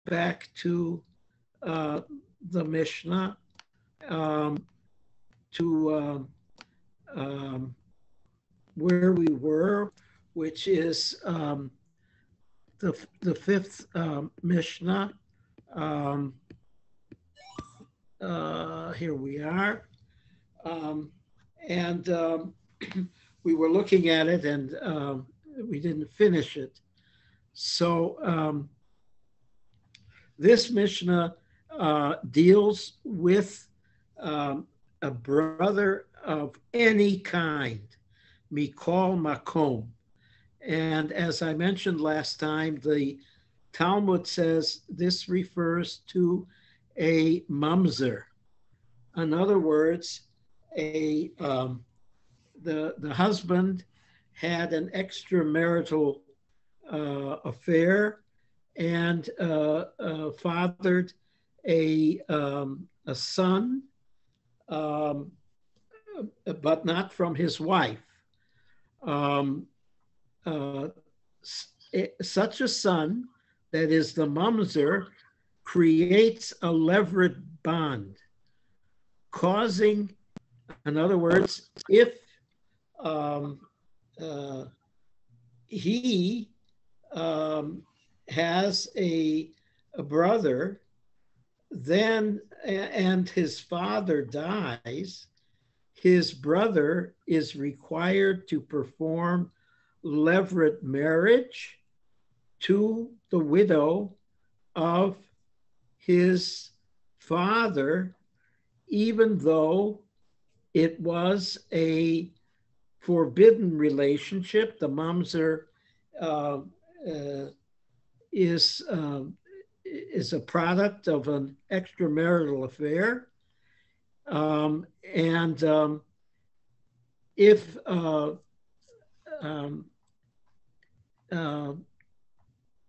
back to the Mishnah, to where we were, which is the fifth Mishnah. Here we are. And we were looking at it, and we didn't finish it. So this Mishnah deals with a brother of any kind, mikol makom. And as I mentioned last time, the Talmud says this refers to a mamzer. In other words, the husband had an extramarital affair and fathered a son, but not from his wife. Such a son, that is the mamzer, creates a levirate bond, causing, in other words, if he has a brother, then, and his father dies, his brother is required to perform levirate marriage to the widow of his father, even though it was a forbidden relationship. The mamzer is a product of an extramarital affair. And if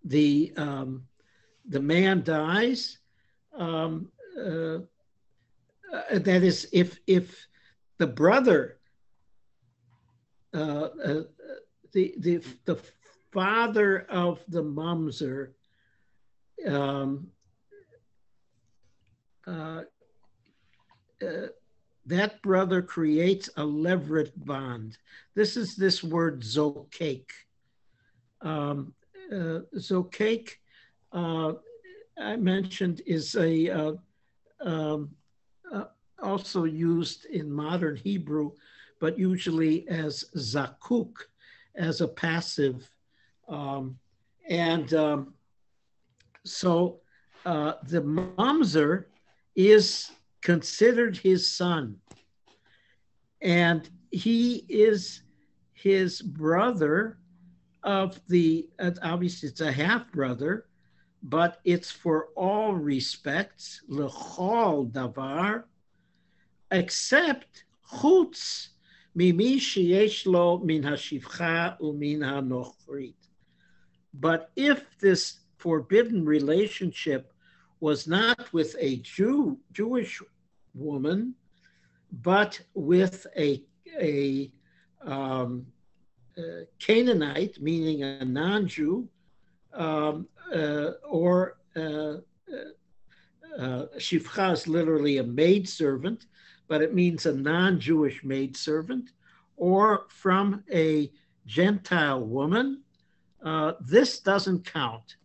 the man dies, that is, if the brother, the father of the mamzer, that brother creates a levirate bond. This is this word zokek. Zokek, I mentioned, is also used in modern Hebrew, but usually as zakuk, as a passive. So the mamzer is considered his son, and he is his brother of the, obviously it's a half brother, but it's for all respects, lechol davar, except chutz mimi sheyesh lo min hashivcha umin hanochrit. But if this forbidden relationship was not with a Jewish woman, but with a Canaanite, meaning a non-Jew, or shivcha is literally a maidservant, but it means a non-Jewish maidservant, or from a Gentile woman, this doesn't count,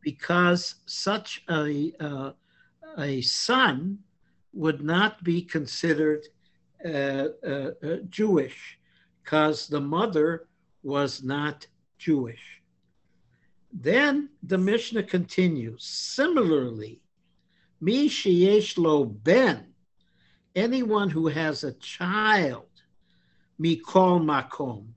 because such a son would not be considered Jewish, because the mother was not Jewish. Then the Mishnah continues. Similarly, mi sheyesh lo ben, anyone who has a child, mikol makom.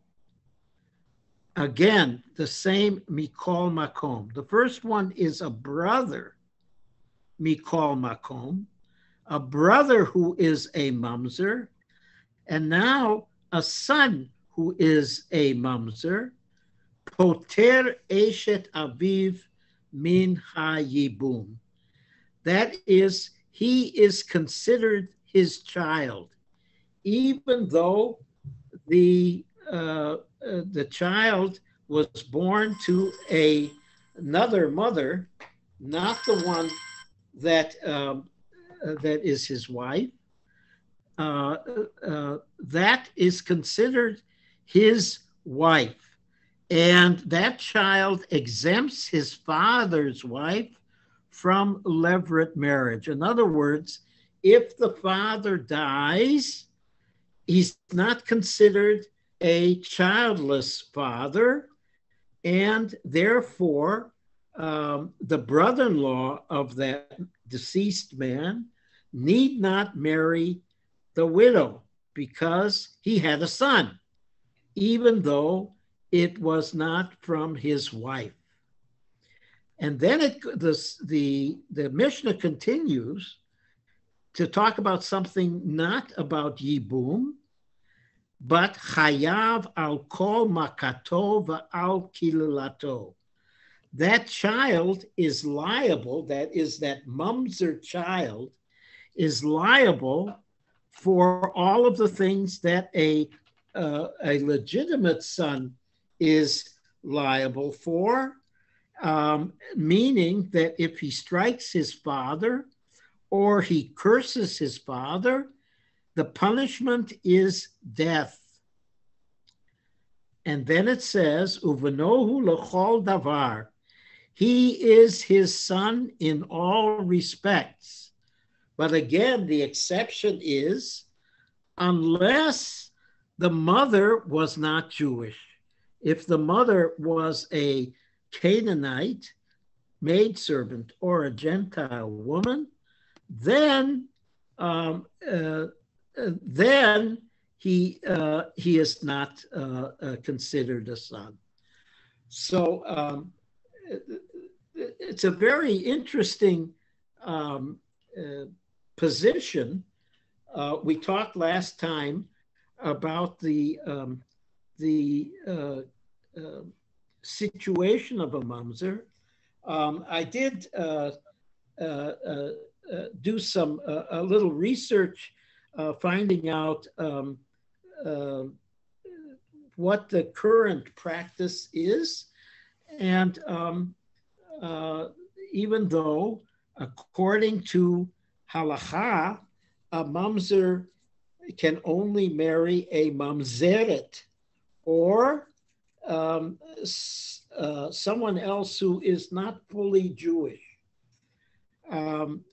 Again, the same mikol makom. The first one is a brother, mikol makom, a brother who is a mamzer, and now a son who is a mamzer, poter eshet aviv min hayibum. That is, he is considered his child, even though the child was born to another mother, not the one that that is his wife, that is considered his wife. And that child exempts his father's wife from levirate marriage. In other words, if the father dies, he's not considered a childless father, and therefore the brother-in-law of that deceased man need not marry the widow because he had a son, even though it was not from his wife. And then the Mishnah continues to talk about something not about Yibum, but Chayav al kol makato va'al kilulato. That child is liable, that is, that mamzer child is liable for all of the things that a legitimate son is liable for, meaning that if he strikes his father or he curses his father, the punishment is death. And then it says, Uvenohu lechol davar. He is his son in all respects. But again, the exception is unless the mother was not Jewish. If the mother was a Canaanite maidservant or a Gentile woman, then he is not considered a son. So it's a very interesting position. We talked last time about the situation of a mamzer. I did do some a little research, finding out what the current practice is, and even though, according to halacha, a mamzer can only marry a mamzeret, or someone else who is not fully Jewish. And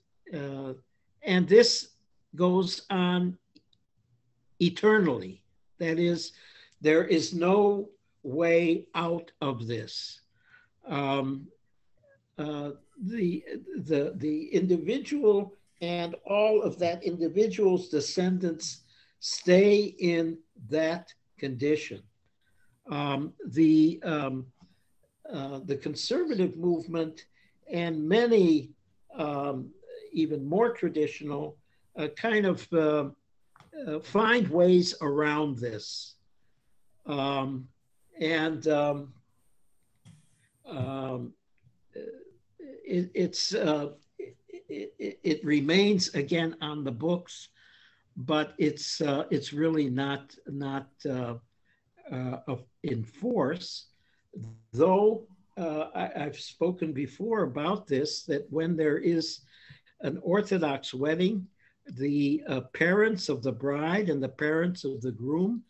this goes on eternally. That is, there is no way out of this. The individual and all of that individual's descendants stay in that condition. The conservative movement and many even more traditional kind of find ways around this. It remains again on the books, but it's really not in force. Though I've spoken before about this, that when there is an Orthodox wedding, the parents of the bride and the parents of the groom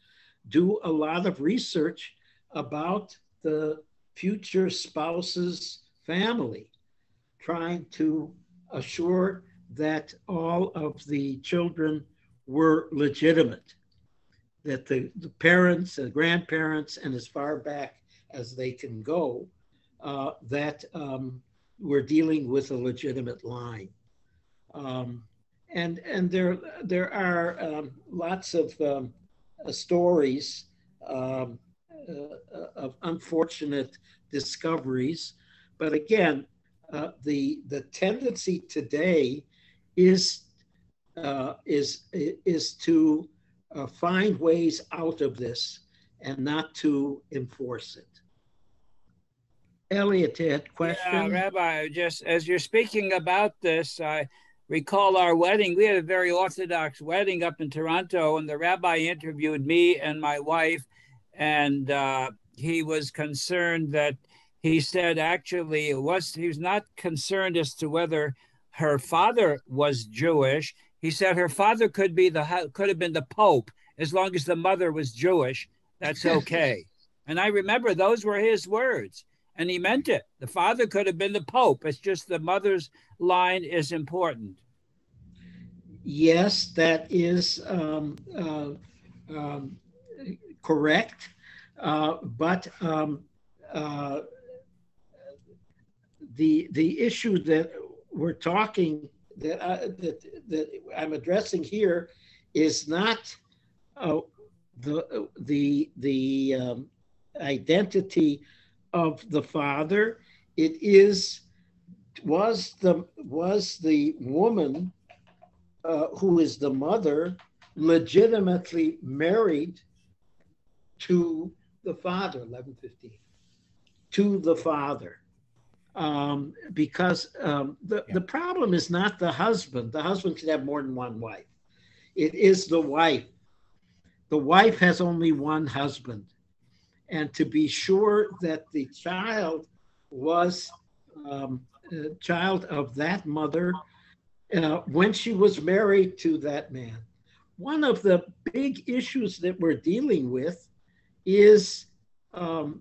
do a lot of research about the future spouse's family, trying to assure that all of the children were legitimate, that the parents, the grandparents, and as far back as they can go, that we're dealing with a legitimate line. And there are lots of stories of unfortunate discoveries, but again, the tendency today is to find ways out of this and not to enforce it. Elliot, had question? Yeah, Rabbi, just as you're speaking about this, I recall our wedding. We had a very Orthodox wedding up in Toronto, and the rabbi interviewed me and my wife, and he was concerned that he said actually he was not concerned as to whether her father was Jewish. He said her father could have been the Pope as long as the mother was Jewish. That's okay. And I remember those were his words, and he meant it. The father could have been the Pope. It's just the mother's line is important. Yes, that is correct. But the issue that we're talking that I'm addressing here is not the identity of the father. It was the woman who is the mother legitimately married to the father, 11:15, to the father. Because the problem is not the husband. The husband can have more than one wife. It is the wife. The wife has only one husband. And to be sure that the child was a child of that mother when she was married to that man. One of the big issues that we're dealing with is a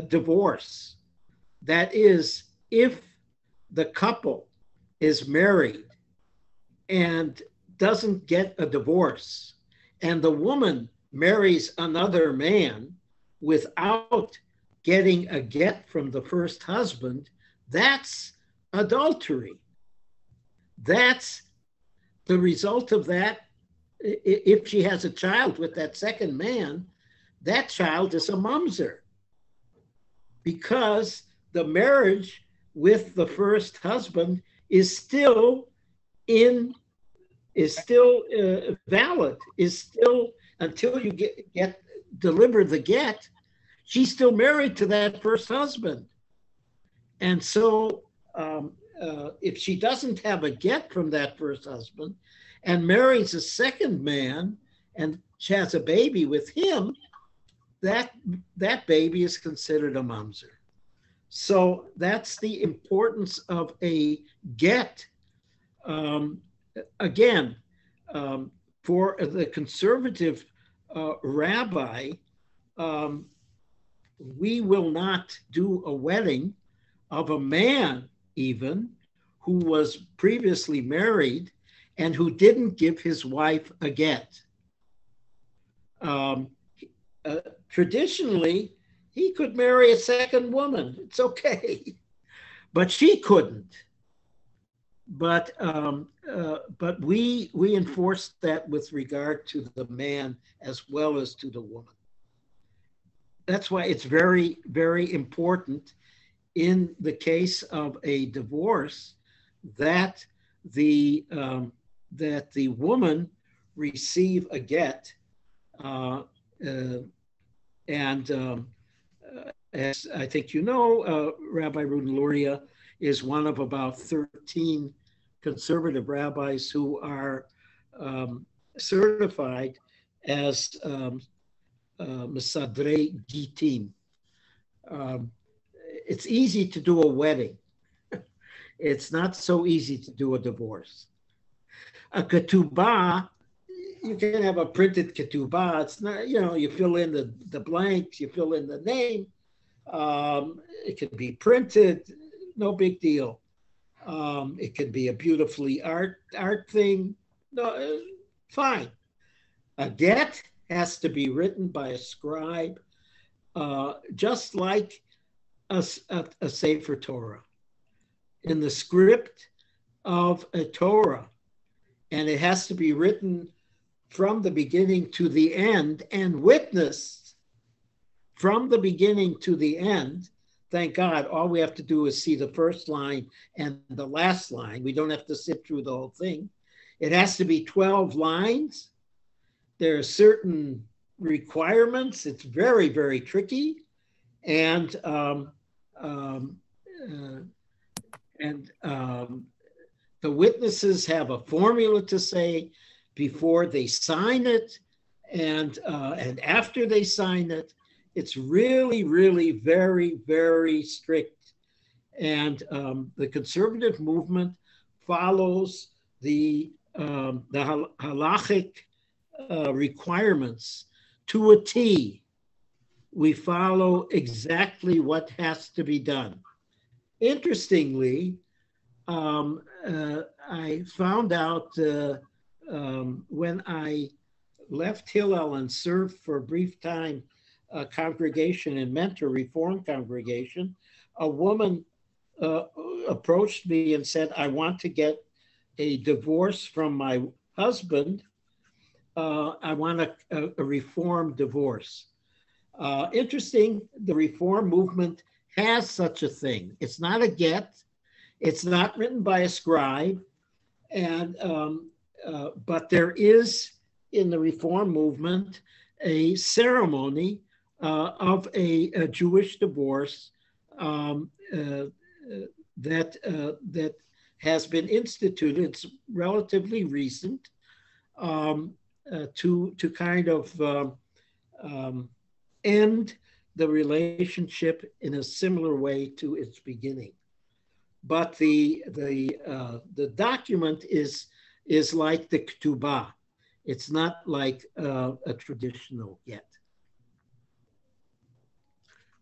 divorce. That is, if the couple is married and doesn't get a divorce, and the woman marries another man without getting a get from the first husband, that's adultery. That's the result of that. If she has a child with that second man, that child is a mamzer, because the marriage with the first husband is still valid, is still, until you get deliver the get, she's still married to that first husband. And so if she doesn't have a get from that first husband and marries a second man and she has a baby with him, that baby is considered a mamzer. So that's the importance of a get. Again, for the conservative rabbi, we will not do a wedding of a man even who was previously married and who didn't give his wife a get. Traditionally, he could marry a second woman. It's okay, but she couldn't. But we enforce that with regard to the man as well as to the woman. That's why it's very, very important in the case of a divorce that the woman receive a get, as I think you know, Rabbi Rudin Luria is one of about 13 conservative rabbis who are certified as Mesadrei Gitim. It's easy to do a wedding. It's not so easy to do a divorce. A ketubah, you can have a printed ketubah. It's not, you fill in the blanks, you fill in the name. It can be printed, no big deal. It can be a beautifully art thing, no, fine. A get has to be written by a scribe, just like a Sefer Torah, in the script of a Torah, and it has to be written from the beginning to the end and witnessed from the beginning to the end. Thank God, all we have to do is see the first line and the last line. We don't have to sit through the whole thing. It has to be 12 lines. There are certain requirements. It's very, very tricky. And the witnesses have a formula to say before they sign it and after they sign it. It's really, really very, very strict. And the conservative movement follows the halachic requirements to a T. We follow exactly what has to be done. Interestingly, I found out when I left Hillel and served for a brief time a congregation in Mentor, Reform congregation, a woman approached me and said, I want to get a divorce from my husband. I want a Reform divorce. Interesting, the Reform movement has such a thing. It's not a get. It's not written by a scribe. And but there is in the Reform movement a ceremony of a Jewish divorce that has been instituted. It's relatively recent to kind of end the relationship in a similar way to its beginning. But the document is like the Ketubah. It's not like a traditional get.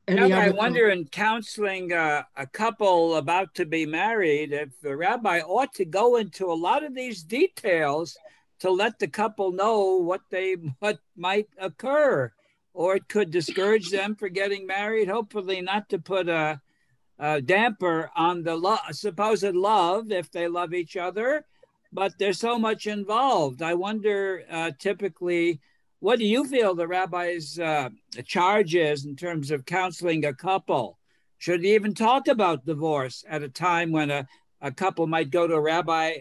I wonder, in counseling a couple about to be married, if the rabbi ought to go into a lot of these details to let the couple know what might occur, or it could discourage them for getting married. Hopefully, not to put a damper on the supposed love if they love each other, but there's so much involved. I wonder, typically, what do you feel the rabbi's charge is in terms of counseling a couple? Should he even talk about divorce at a time when a couple might go to a rabbi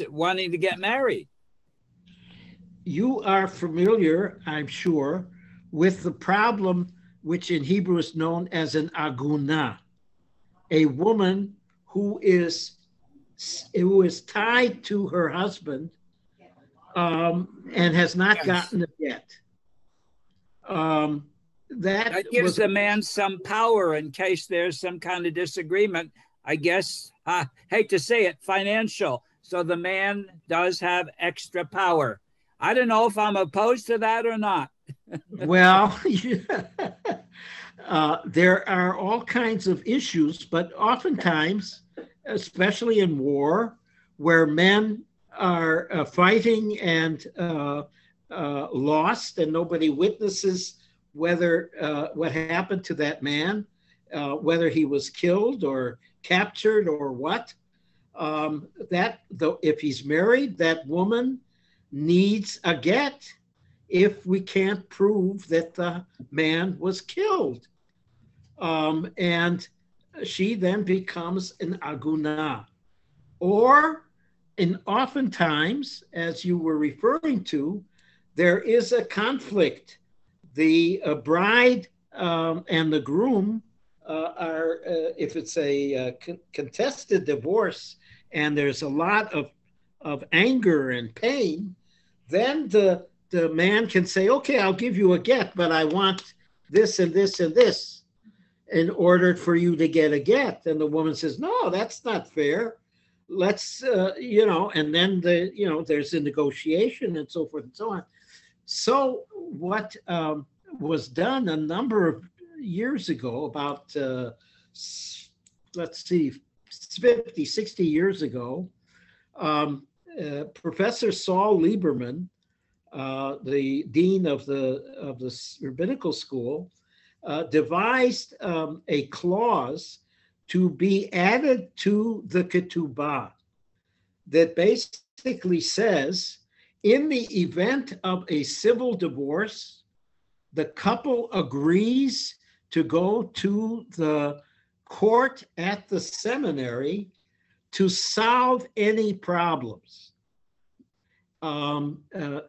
wanting to get married? You are familiar, I'm sure, with the problem which in Hebrew is known as an aguna, a woman who is tied to her husband and has not gotten it yet. That gives the man some power in case there's some kind of disagreement. I guess, hate to say it, financial. So the man does have extra power. I don't know if I'm opposed to that or not. Well, there are all kinds of issues, but oftentimes, especially in war, where men are fighting and lost, and nobody witnesses whether what happened to that man, whether he was killed or captured or what. If he's married, that woman needs a get if we can't prove that the man was killed. And she then becomes an aguna. Or, oftentimes, as you were referring to, there is a conflict. The bride and the groom are, if it's a contested divorce and there's a lot of anger and pain, then the man can say, okay, I'll give you a get, but I want this and this and this in order for you to get a get. And the woman says, no, that's not fair. Let's, and then there's a negotiation and so forth and so on. So what was done a number of years ago, about, 50, 60 years ago, Professor Saul Lieberman, the dean of the rabbinical school, devised a clause to be added to the Ketubah that basically says, in the event of a civil divorce, the couple agrees to go to the court at the seminary to solve any problems.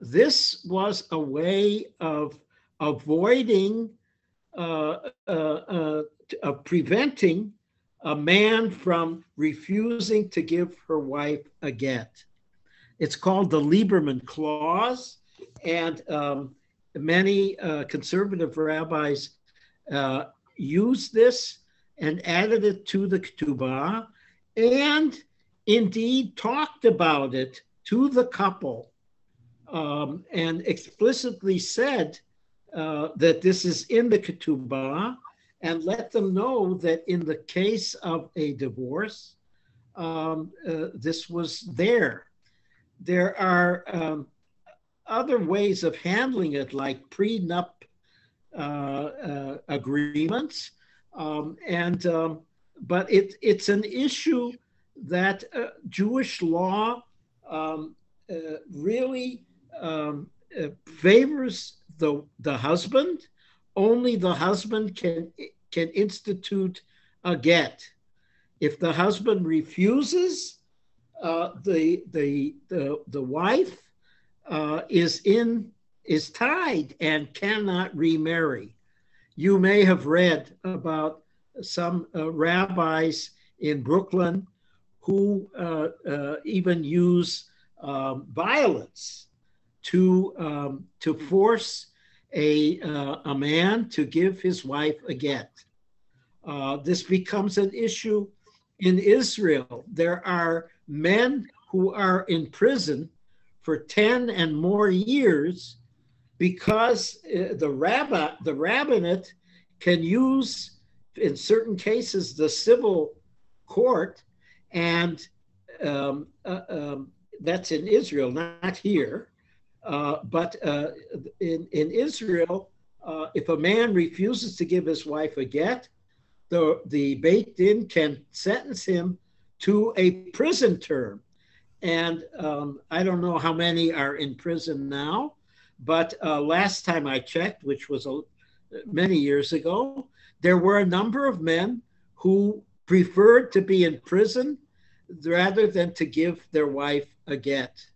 This was a way of avoiding, of preventing a man from refusing to give her wife a get. It's called the Lieberman Clause, and many conservative rabbis used this and added it to the Ketubah, and indeed talked about it to the couple, and explicitly said that this is in the Ketubah, and let them know that in the case of a divorce, this was there. There are other ways of handling it, like prenup agreements, but it's an issue that Jewish law really favors the husband. Only the husband can institute a get. If the husband refuses, the wife is tied and cannot remarry. You may have read about some rabbis in Brooklyn who even use violence to force a man to give his wife a get. This becomes an issue in Israel. There are men who are in prison for 10 and more years because the rabbinate can use, in certain cases, the civil court, and that's in Israel, not here. But in Israel, if a man refuses to give his wife a get, the Beit Din can sentence him to a prison term. And I don't know how many are in prison now, but last time I checked, which was many years ago, there were a number of men who preferred to be in prison rather than to give their wife a get.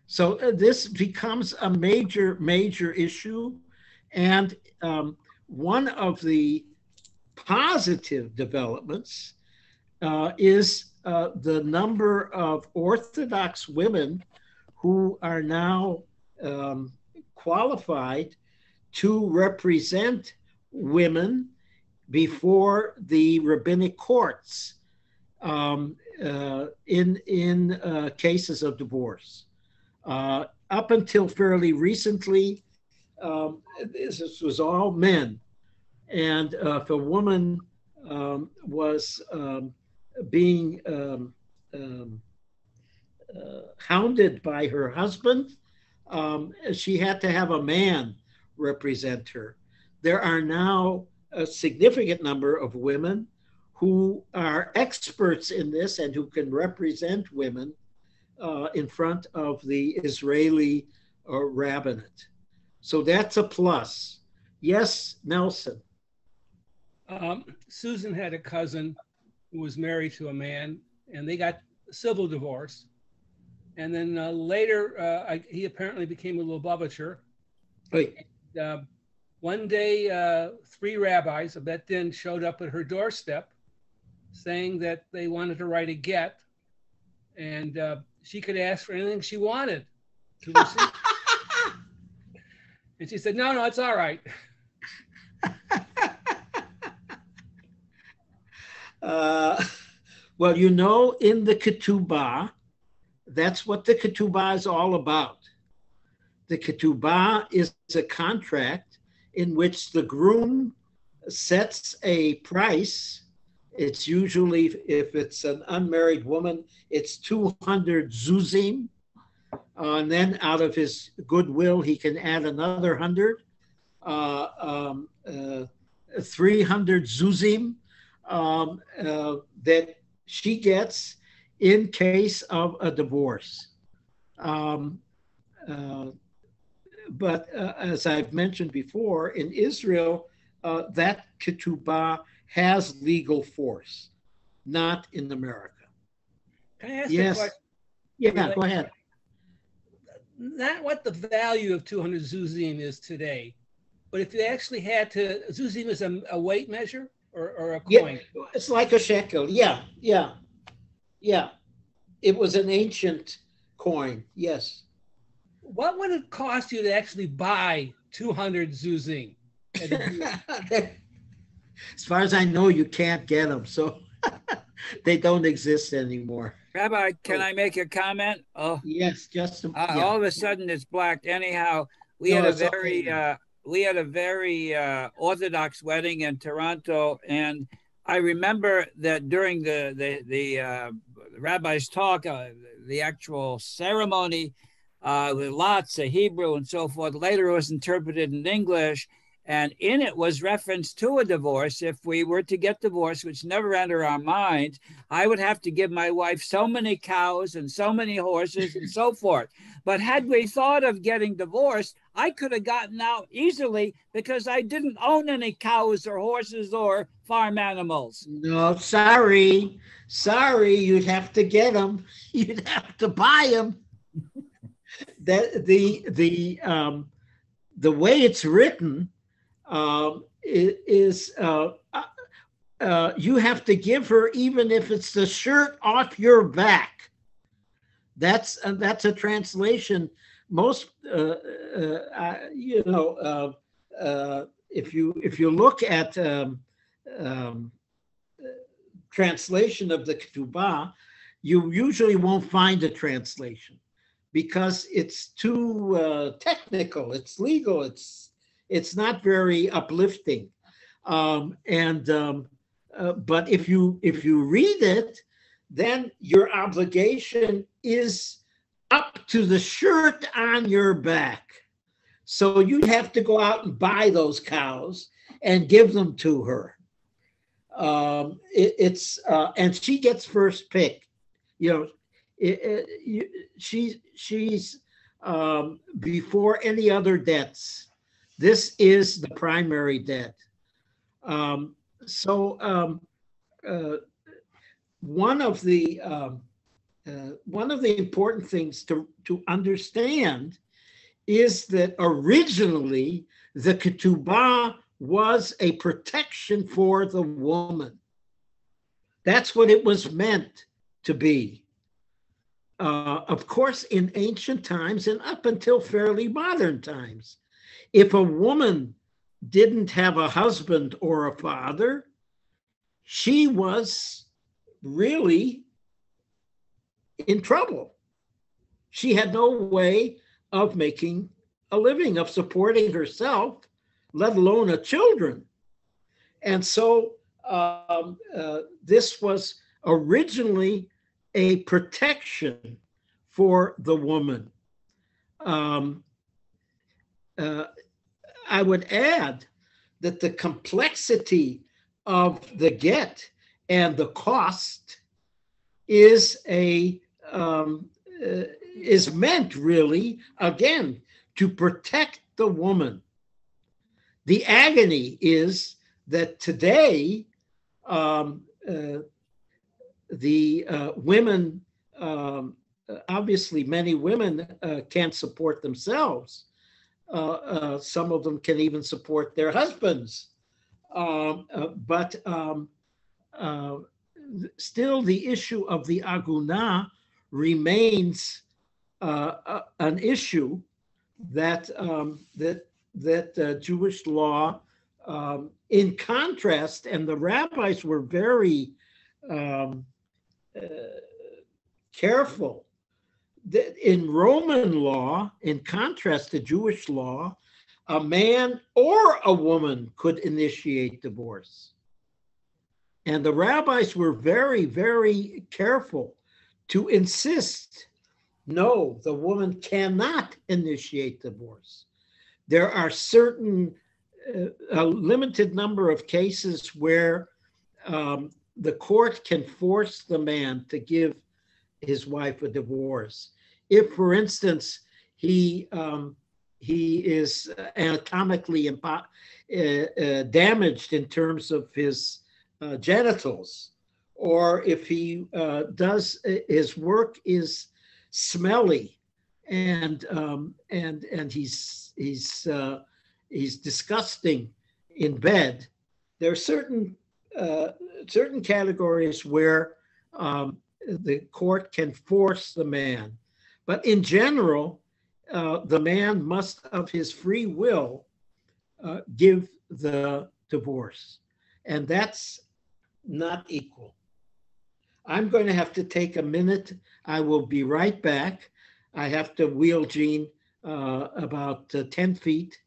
So this becomes a major issue. And one of the positive developments is the number of Orthodox women who are now qualified to represent women before the rabbinic courts in cases of divorce. Up until fairly recently, this was all men. And if a woman was being hounded by her husband, she had to have a man represent her. There are now a significant number of women who are experts in this and who can represent women in front of the Israeli rabbinate. So that's a plus. Yes, Nelson. Susan had a cousin who was married to a man, and they got a civil divorce. And then later, he apparently became a Lubavitcher. Right. One day, 3 rabbis, a Bet Din, showed up at her doorstep saying that they wanted to write a get, and she could ask for anything she wanted to receive. And she said, no, it's all right. Well, you know, in the Ketubah, that's what the Ketubah is all about. The Ketubah is a contract in which the groom sets a price. It's usually, if it's an unmarried woman, it's 200 zuzim. And then out of his goodwill, he can add another 100, 300 zuzim that she gets in case of a divorce. But as I've mentioned before, in Israel, that ketubah has legal force, not in America. Can I ask Yes. a question? Yeah, go ahead. Not what the value of 200 zuzim is today, but if you actually had to, zuzim is a weight measure or a coin? Yeah, it's like a shekel. Yeah. It was an ancient coin. Yes. What would it cost you to actually buy 200 zuzim? As far as I know, you can't get them, so they don't exist anymore. Rabbi, can I make a comment? Oh, yes, just yeah. All of a sudden it's blacked. Anyhow, we had a very Orthodox wedding in Toronto, and I remember that during the rabbi's talk, the actual ceremony, with lots of Hebrew and so forth. Later, it was interpreted in English. And in it was reference to a divorce. If we were to get divorced, which never entered our minds, I would have to give my wife so many cows and so many horses and so forth. But had we thought of getting divorced, I could have gotten out easily because I didn't own any cows or horses or farm animals. No, sorry, you'd have to get them. You'd have to buy them. The way it's written, you have to give her even if it's the shirt off your back. That's a translation. Most if you look at translation of the Ketubah, you usually won't find a translation because it's too technical. It's legal. It's not very uplifting, but if you read it, then your obligation is up to the shirt on your back. So you have to go out and buy those cows and give them to her. And she gets first pick. She's before any other debts. This is the primary debt. One of the important things to understand is that originally the Ketubah was a protection for the woman. That's what it was meant to be. Of course, in ancient times and up until fairly modern times, if a woman didn't have a husband or a father, she was really in trouble. She had no way of making a living, of supporting herself, let alone her children. And so this was originally a protection for the woman. I would add that the complexity of the get and the cost is meant really, again, to protect the woman. The agony is that today the women, obviously many women can't support themselves. Some of them can even support their husbands. But still the issue of the aguna remains an issue that Jewish law, in contrast, and the rabbis were very careful. In Roman law, in contrast to Jewish law, a man or a woman could initiate divorce. And the rabbis were very, very careful to insist, no, the woman cannot initiate divorce. There are a limited number of cases where the court can force the man to give his wife a divorce. If, for instance, he is anatomically damaged in terms of his genitals, or if he does his work is smelly and he's disgusting in bed. There are certain categories where the court can force the man. But in general, the man must, of his free will, give the divorce. And that's not equal. I'm going to have to take a minute. I will be right back. I have to wheel Jean about 10 feet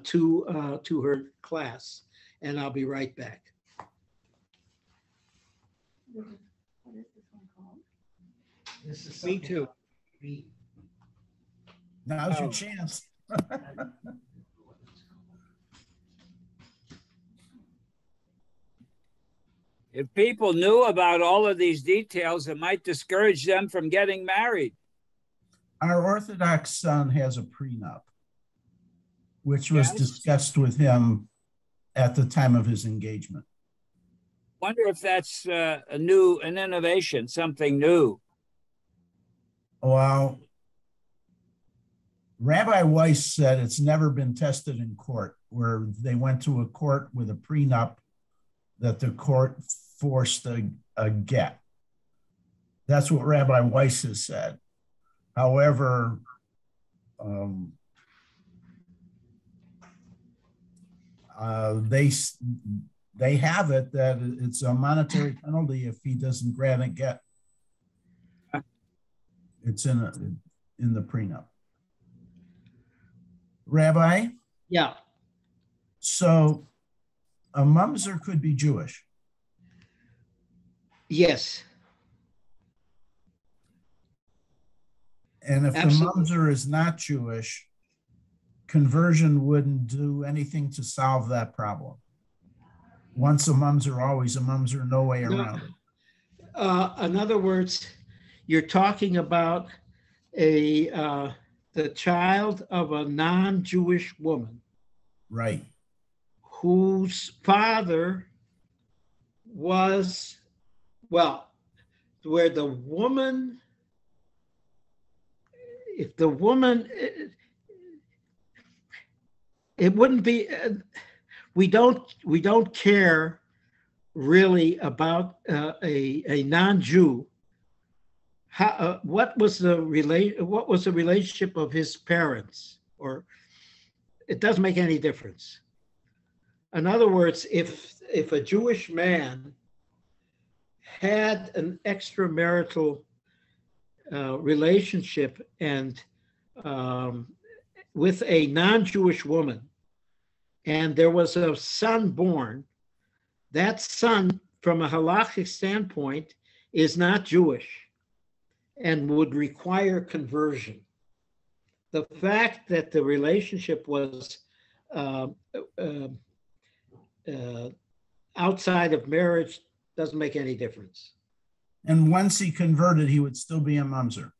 to her class, and I'll be right back. What is this one called? This is Me too. Now's your chance. If people knew about all of these details, it might discourage them from getting married. Our Orthodox son has a prenup, which was Yes. discussed with him at the time of his engagement. Wonder if that's an innovation, something new. Well, Rabbi Weiss said it's never been tested in court, where they went to a court with a prenup that the court forced a get. That's what Rabbi Weiss has said. However, they have it that it's a monetary penalty if he doesn't grant a get. It's in the prenup. Rabbi? Yeah. So a mamzer could be Jewish. Yes. And if Absolutely. the mamzer is not Jewish, conversion wouldn't do anything to solve that problem. Once a mamzer, always a mamzer, no way around it. In other words, you're talking about the child of a non-Jewish woman. Right. Whose father was, well, where the woman, if the woman, it wouldn't be, we don't care really about a non-Jew. What was the relationship of his parents? Or it doesn't make any difference. In other words, if a Jewish man had an extramarital relationship and with a non-Jewish woman, and there was a son born, that son, from a halachic standpoint, is not Jewish and would require conversion. The fact that the relationship was outside of marriage doesn't make any difference. And once he converted, he would still be a mamzer.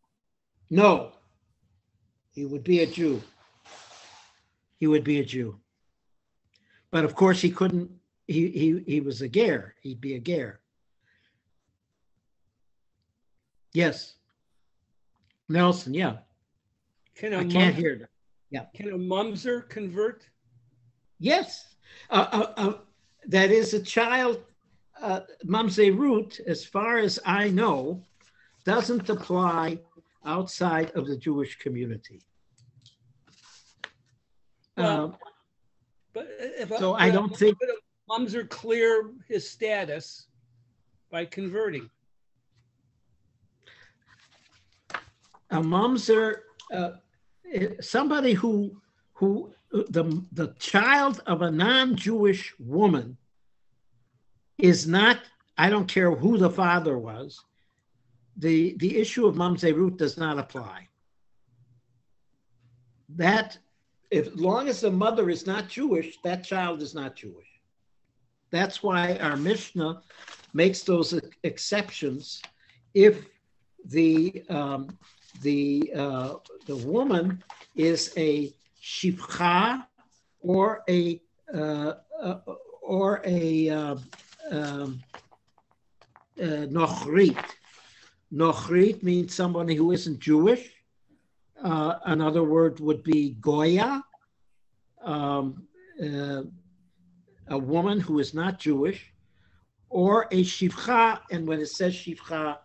No, he would be a Jew. He would be a Jew. But of course he couldn't, he was a ger, he'd be a ger. Yes. Nelson, yeah. I can't hear them. Yeah. Can a mamzer convert? Yes. That is a child, mamzerut, as far as I know, doesn't apply outside of the Jewish community. Well, but if so I don't think mamzer clear his status by converting. A mamzer, somebody who the child of a non-Jewish woman is not, I don't care who the father was, the issue of mamzerut does not apply. That, as long as the mother is not Jewish, that child is not Jewish. That's why our Mishnah makes those exceptions if the woman is a shivcha or a nochrit. Nochrit means somebody who isn't Jewish. Another word would be goya, a woman who is not Jewish, or a shivcha. And when it says shivcha,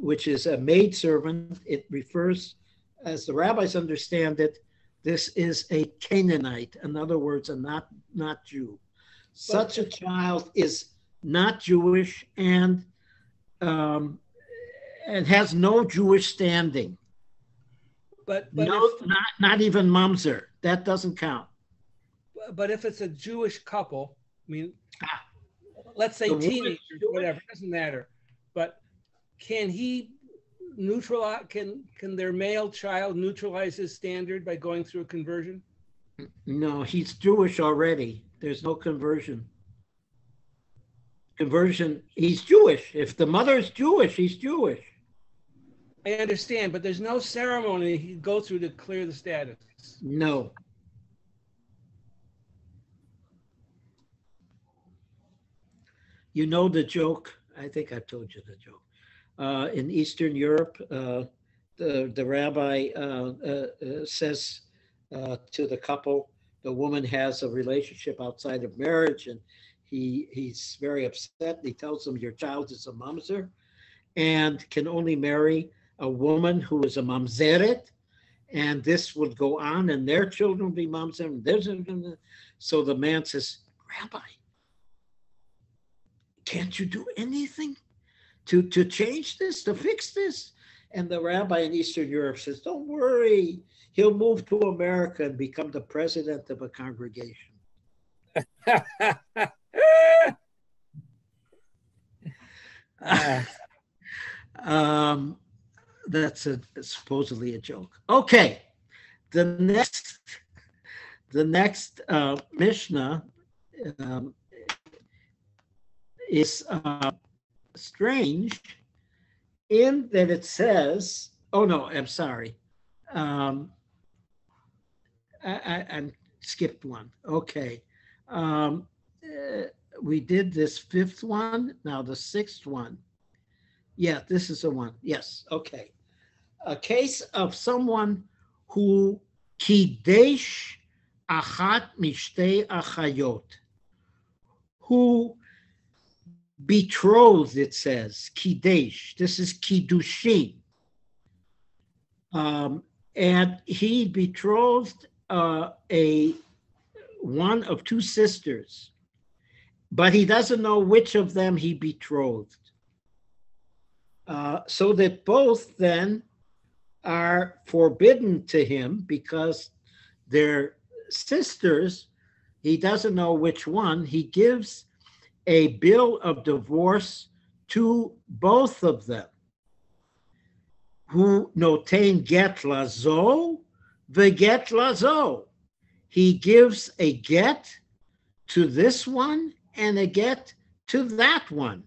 which is a maidservant. It refers, as the rabbis understand it, this is a Canaanite. In other words, a not Jew. Such a child is not Jewish and has no Jewish standing. But no, not even mamzer. That doesn't count. But if it's a Jewish couple, I mean, let's say teenagers, whatever, it doesn't matter. But can he neutralize? Can their male child neutralize his standard by going through a conversion? No, he's Jewish already. There's no conversion. Conversion, he's Jewish. If the mother's Jewish, he's Jewish. I understand, but there's no ceremony he'd go through to clear the status. No. You know the joke? I think I've told you the joke. In Eastern Europe, the rabbi says to the couple, the woman has a relationship outside of marriage, and he's very upset. He tells them, your child is a mamzer and can only marry a woman who is a mamzeret, and this would go on, and their children will be mamzer. So the man says, Rabbi, can't you do anything to change this, to fix this? And the rabbi in Eastern Europe says, don't worry, he'll move to America and become the president of a congregation. That's supposedly a joke. Okay, the next Mishnah is strange in that it says, oh no, I'm sorry. I skipped one. Okay. We did this fifth one. Now the sixth one. Yeah, this is the one. Yes. Okay. A case of someone who kidesh achat mishtei achayot, who betrothed, it says, kidesh. This is kiddushin. And he betrothed one of two sisters, but he doesn't know which of them he betrothed. So that both then are forbidden to him because they're sisters. He doesn't know which one. He gives a bill of divorce to both of them, who notain get lazo veget lazo. He gives a get to this one and a get to that one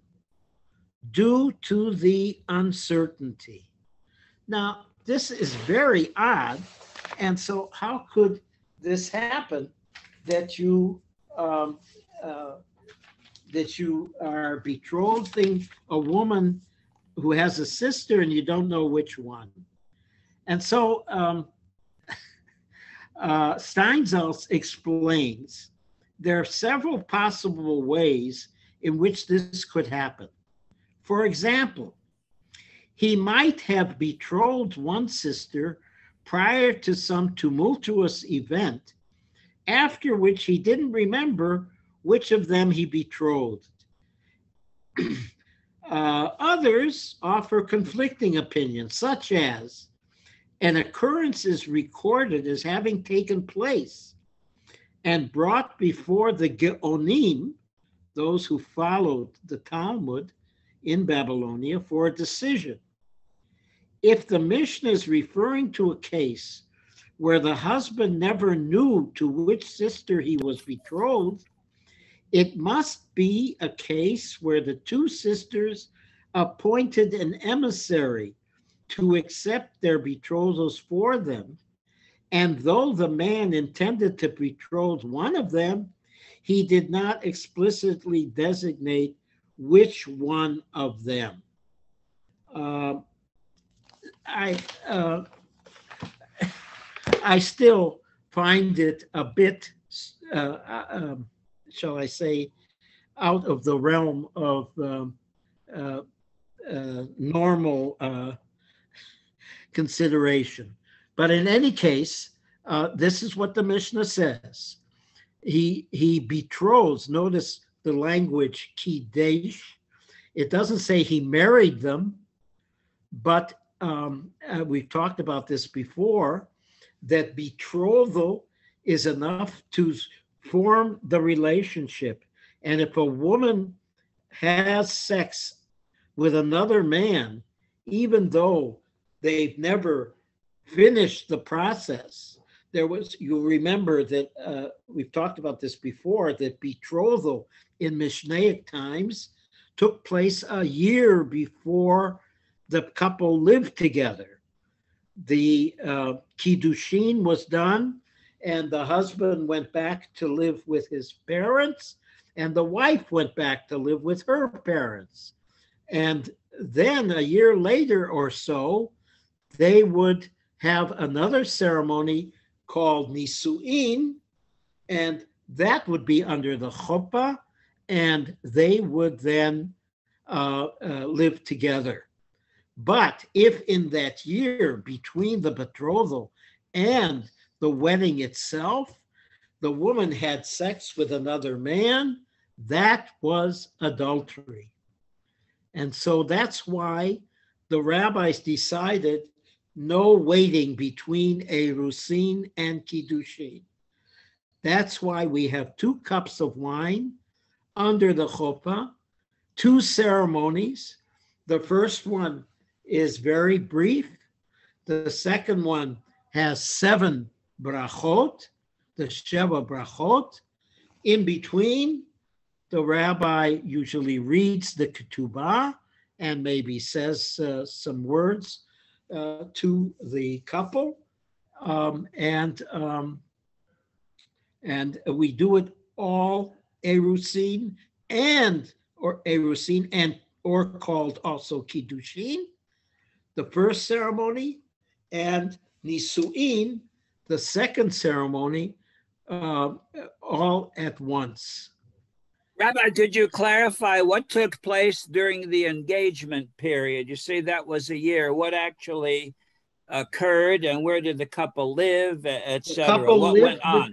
due to the uncertainty. Now, this is very odd. And so how could this happen that you are betrothing a woman who has a sister and you don't know which one? And so Steinsaltz explains there are several possible ways in which this could happen. For example, he might have betrothed one sister prior to some tumultuous event, after which he didn't remember which of them he betrothed. Others offer conflicting opinions, such as an occurrence is recorded as having taken place and brought before the Geonim, those who followed the Talmud in Babylonia, for a decision. If the Mishnah is referring to a case where the husband never knew to which sister he was betrothed, it must be a case where the two sisters appointed an emissary to accept their betrothals for them, and though the man intended to betroth one of them, he did not explicitly designate which one of them. I still find it a bit, shall I say, out of the realm of normal consideration. But in any case, this is what the Mishnah says. He betroths, notice the language, kidesh. It doesn't say he married them, but we've talked about this before, that betrothal is enough to form the relationship. And if a woman has sex with another man, even though they've never finished the process, you remember that we've talked about this before, that betrothal in Mishnaic times took place a year before the couple lived together. The kiddushin was done, and the husband went back to live with his parents, and the wife went back to live with her parents. And then a year later or so, they would have another ceremony called nisu'in, and that would be under the chuppah, and they would then live together. But if in that year between the betrothal and the wedding itself, the woman had sex with another man, that was adultery. And so that's why the rabbis decided no waiting between Erusin and Kiddushin. That's why we have 2 cups of wine under the chuppah, 2 ceremonies. The first one is very brief. The second one has 7 brachot, the Sheva brachot. In between, the rabbi usually reads the Ketubah and maybe says some words to the couple, and we do it all Erusin or called also Kiddushin, the first ceremony, and Nisu'in, the second ceremony, all at once. Rabbi, did you clarify what took place during the engagement period? You say that was a year. What actually occurred, and where did the couple live, etc.? What went on?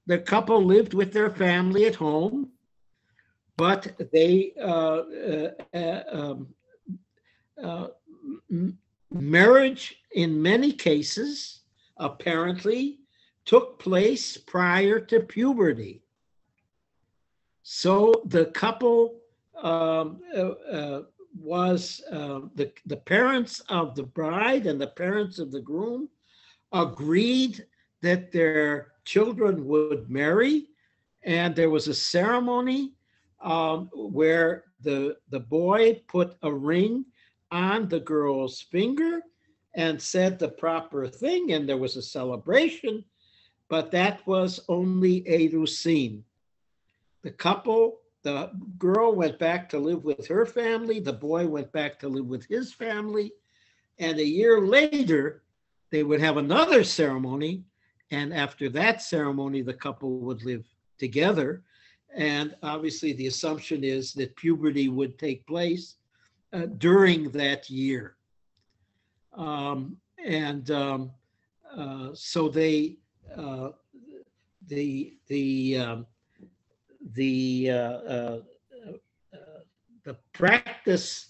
The couple lived with their family at home, but they marriage in many cases apparently took place prior to puberty. So the couple was the parents of the bride and the parents of the groom agreed that their children would marry, and there was a ceremony where the boy put a ring on the girl's finger and said the proper thing, and there was a celebration, but that was only Erusin. The couple, the girl went back to live with her family, the boy went back to live with his family, and a year later, they would have another ceremony, and after that ceremony, the couple would live together. And obviously, the assumption is that puberty would take place during that year. So they, the practice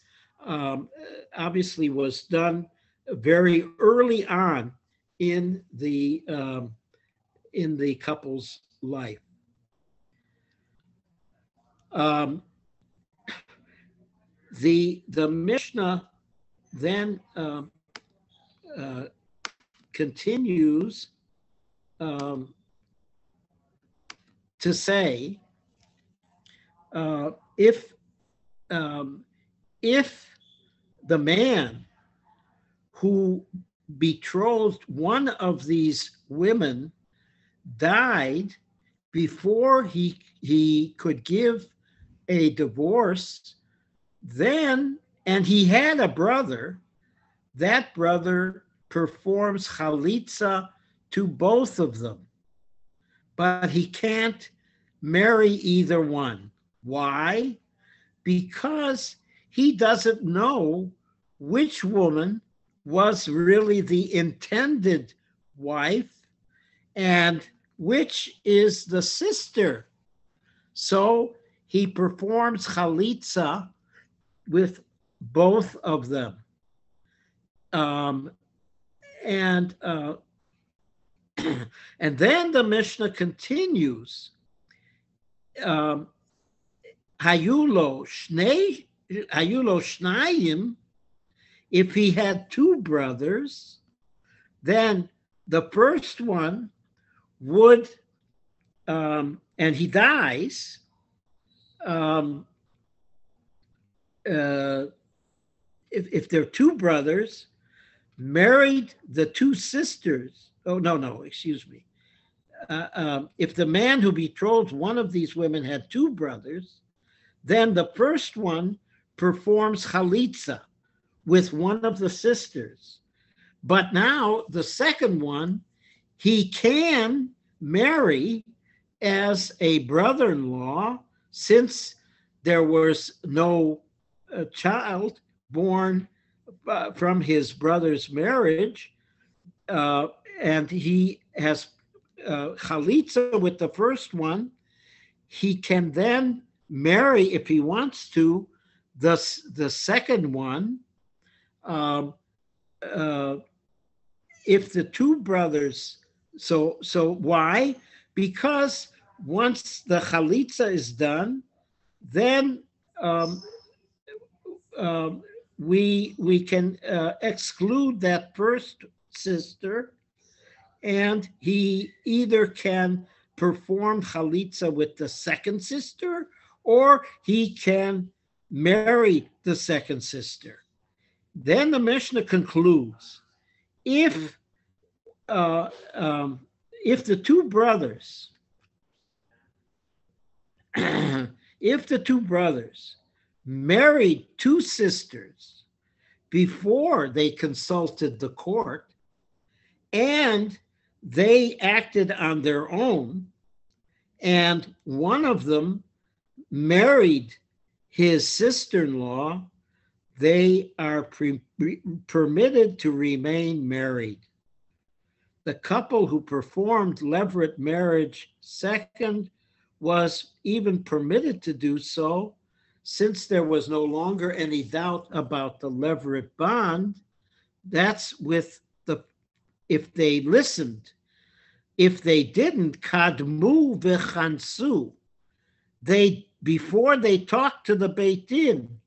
obviously was done very early on in the couple's life. The Mishnah then continues to say, if the man who betrothed one of these women died before he could give a divorce, then, and he had a brother, that brother performs chalitza to both of them, but he can't marry either one. Why? Because he doesn't know which woman was really the intended wife and which is the sister. So he performs chalitza with both of them. And then the Mishnah continues. Hayulo shnayim, if he had two brothers, then the first one would, and he dies, if they're two brothers, married the two sisters. Oh, no, excuse me. If the man who betrothed one of these women had two brothers, then the first one performs chalitza with one of the sisters. But now the second one, he can marry as a brother-in-law, since there was no child born from his brother's marriage, and he has chalitza with the first one. He can then marry, if he wants to, the second one. If the two brothers, so why? Because once the chalitza is done, then we can exclude that first sister, and he either can perform chalitza with the second sister, or he can marry the second sister. Then the Mishnah concludes, if the two brothers, married two sisters before they consulted the court, and they acted on their own, and one of them married his sister-in-law, they are permitted to remain married. The couple who performed levirate marriage second was even permitted to do so, since there was no longer any doubt about the levirate bond. That's with if they listened. If they didn't, kadmu v'chansu, before they talked to the Beit Din,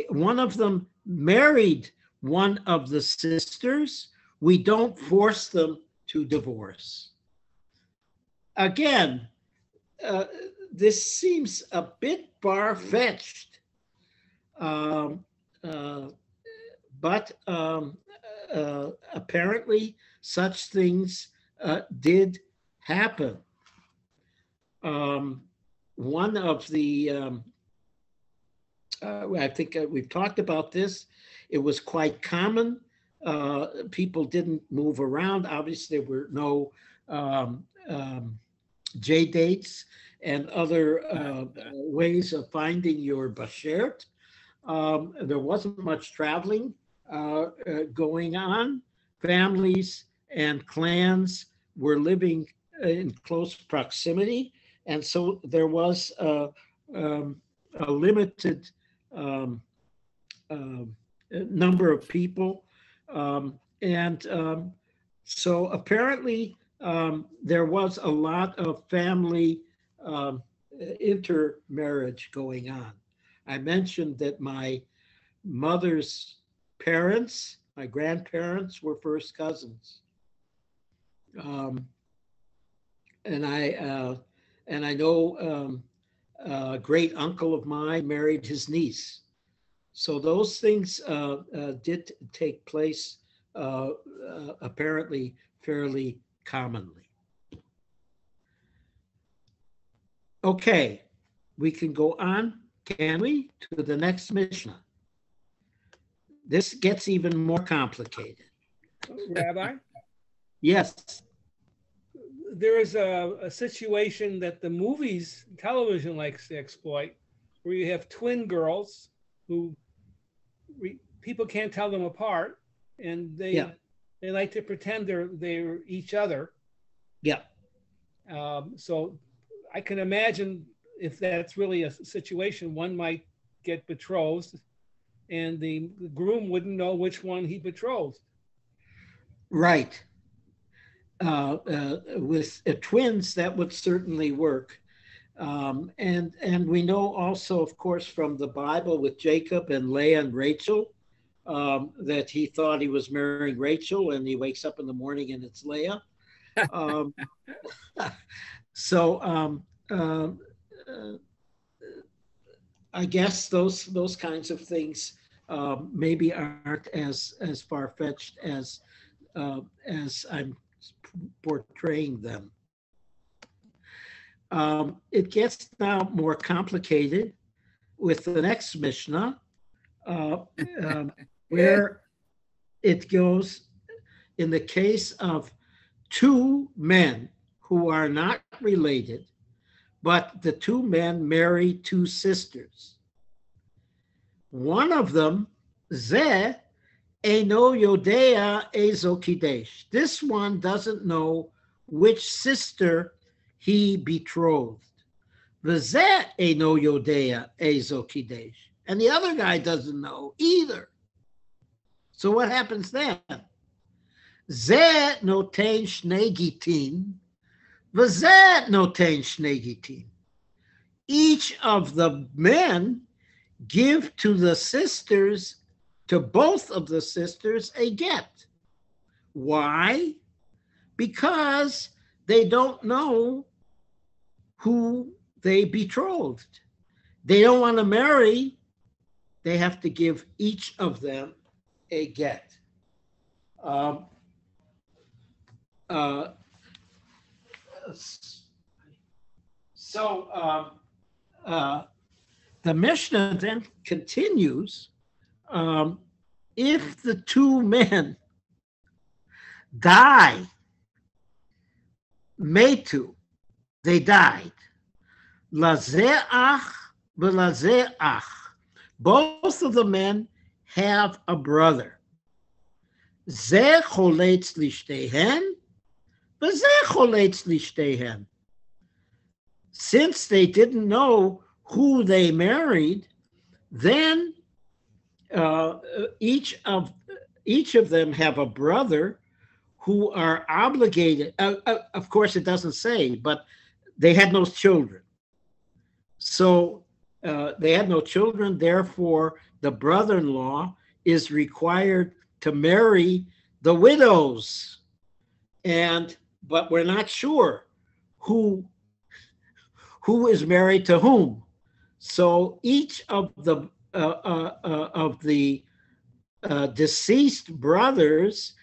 one of them married one of the sisters. We don't force them to divorce. Again, this seems a bit far-fetched, but apparently such things did happen. One of the, I think we've talked about this, it was quite common. People didn't move around. Obviously, there were no J-dates and other ways of finding your bashert. There wasn't much traveling going on. Families and clans were living in close proximity, and so there was a limited number of people, and so apparently there was a lot of family intermarriage going on. I mentioned that my mother's parents, my grandparents, were first cousins, and I know a great uncle of mine married his niece. So those things did take place apparently fairly commonly. Okay, we can go on, can we, to the next Mishnah. This gets even more complicated. Rabbi? Yes. There is a situation that the movies, television likes to exploit, where you have twin girls who people can't tell them apart, and they like to pretend they're each other. Yeah. So I can imagine if that's really a situation, one might get betrothed, and the groom wouldn't know which one he betrothed. Right. With twins, that would certainly work. And we know also, of course, from the Bible with Jacob and Leah and Rachel, that he thought he was marrying Rachel, and he wakes up in the morning and it's Leah. I guess those kinds of things maybe aren't as far-fetched as I'm portraying them. It gets now more complicated with the next Mishnah, where it goes in the case of two men who are not related, but the two men marry two sisters. One of them, Ze Eino Yodea Ezo Kidesh. This one doesn't know which sister he betrothed. V'ze Eino Yodea Ezo Kidesh. And the other guy doesn't know either. So what happens then? Ze noten shnei gitin, v'ze noten shnei gitin. Each of the men give to the sisters, to both of the sisters, a get. Why? Because they don't know who they betrothed. They don't want to marry. They have to give each of them a get. The Mishnah then continues, if the two men die, metu, they died, lazeach v'lazeach, both of the men have a brother. Ze choletz lishtehen, v'ze choletz lishtehen. Since they didn't know who they married, then each of them have a brother who are obligated. Of course, it doesn't say, but they had no children. So they had no children. Therefore, the brother-in-law is required to marry the widows. But we're not sure who is married to whom. So each of the deceased brothers,